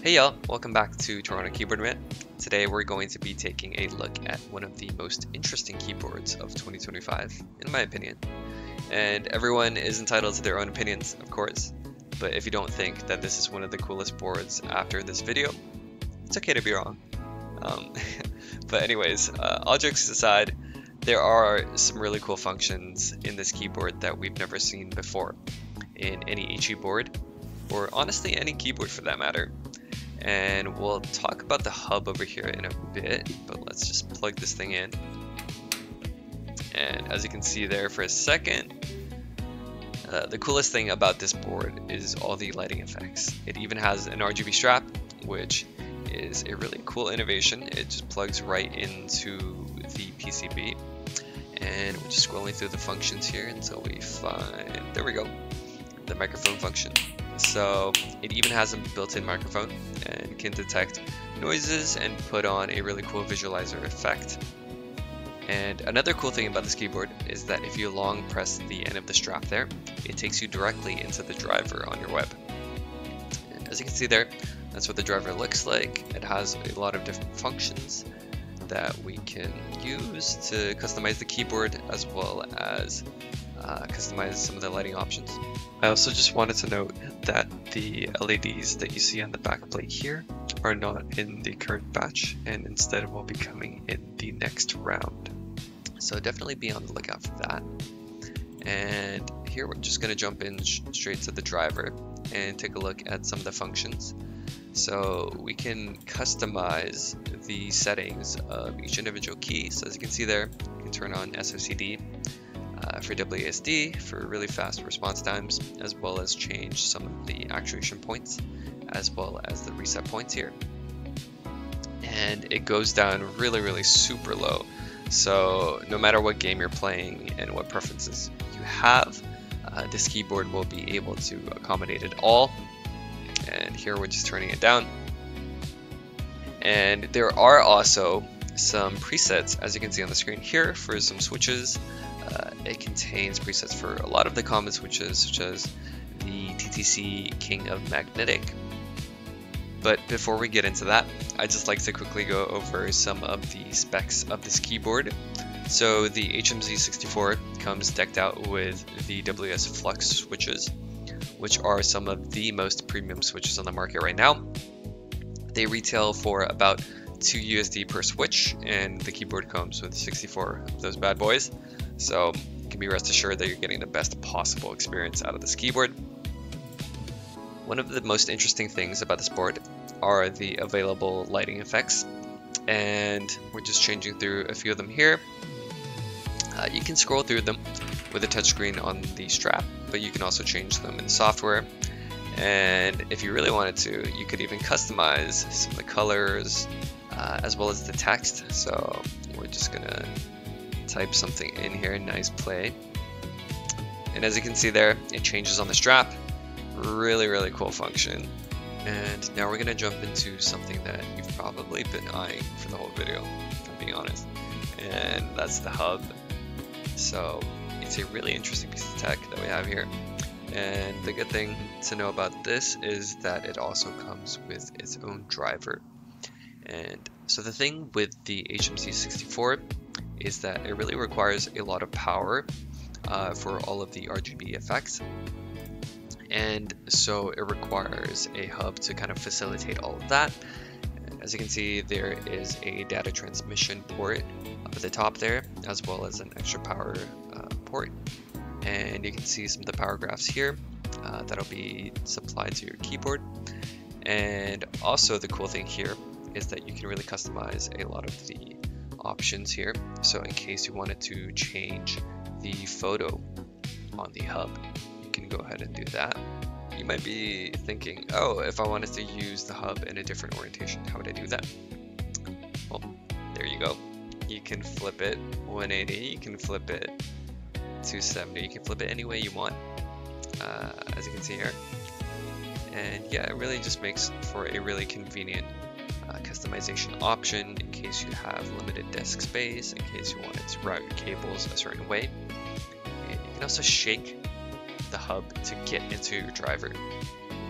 Hey y'all, welcome back to TorontoKeyboardMan. Today we're going to be taking a look at one of the most interesting keyboards of 2025, in my opinion. And everyone is entitled to their own opinions, of course, but if you don't think that this is one of the coolest boards after this video, it's okay to be wrong. But anyways, all jokes aside, there are some really cool functions in this keyboard that we've never seen before in any HE board, or honestly any keyboard for that matter. And we'll talk about the hub over here in a bit, but let's just plug this thing in. And as you can see there for a second, the coolest thing about this board is all the lighting effects. It even has an RGB strap, which is a really cool innovation. It just plugs right into the PCB. And we're just scrolling through the functions here until we find, there we go, the microphone function. So it even has a built-in microphone and can detect noises and put on a really cool visualizer effect. And another cool thing about this keyboard is that if you long press the end of the strap there, it takes you directly into the driver on your web. And as you can see there, that's what the driver looks like. It has a lot of different functions that we can use to customize the keyboard, as well as customize some of the lighting options. I also just wanted to note that the LEDs that you see on the back plate here are not in the current batch, and instead will be coming in the next round. So definitely be on the lookout for that. And here we're just going to jump in straight to the driver and take a look at some of the functions. So we can customize the settings of each individual key. So as you can see there, you can turn on SOCD for WASD for really fast response times, as well as change some of the actuation points, as well as the reset points here. And it goes down really super low. So no matter what game you're playing and what preferences you have, this keyboard will be able to accommodate it all. And here we're just turning it down. And there are also some presets, as you can see on the screen here, for some switches. It contains presets for a lot of the common switches, such as the TTC King of Magnetic. But before we get into that, I'd just like to quickly go over some of the specs of this keyboard. So the HM64Z comes decked out with the WS Flux switches, which are some of the most premium switches on the market right now. They retail for about $2 per switch, and the keyboard comes with 64 of those bad boys. So you can be rest assured that you're getting the best possible experience out of this keyboard. One of the most interesting things about this board are the available lighting effects, and we're just changing through a few of them here. You can scroll through them with a touchscreen on the strap, but you can also change them in software. And if you really wanted to, you could even customize some of the colors as well as the text. So we're just gonna type something in here, nice play. And as you can see there, it changes on the strap. Really cool function. And now we're gonna jump into something that you've probably been eyeing for the whole video, if I'm being honest. And that's the hub. So it's a really interesting piece of tech that we have here. And the good thing to know about this is that it also comes with its own driver. And so the thing with the HM64 is that it really requires a lot of power for all of the RGB effects. And so it requires a hub to kind of facilitate all of that. And as you can see, there is a data transmission port up at the top there, as well as an extra power port. And you can see some of the power graphs here that'll be supplied to your keyboard. And also the cool thing here is that you can really customize a lot of the options here. So in case you wanted to change the photo on the hub, you can go ahead and do that. You might be thinking, oh, if I wanted to use the hub in a different orientation, how would I do that? Well, there you go. You can flip it 180, you can flip it 270, you can flip it any way you want, as you can see here. And yeah, it really just makes for a really convenient customization option in case you have limited disk space, in case you wanted to route your cables a certain way. And you can also shake the hub to get into your driver.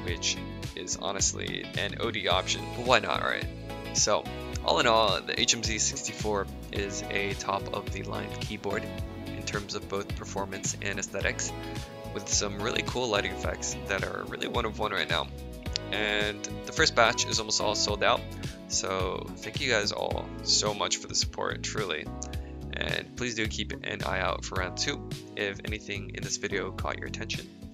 which is honestly an OD option, but why not, right? So all in all, the HM64 is a top of the line keyboard in terms of both performance and aesthetics, with some really cool lighting effects that are really one of one right now. And the first batch is almost all sold out, so thank you guys all so much for the support, truly. And please do keep an eye out for round 2 if anything in this video caught your attention.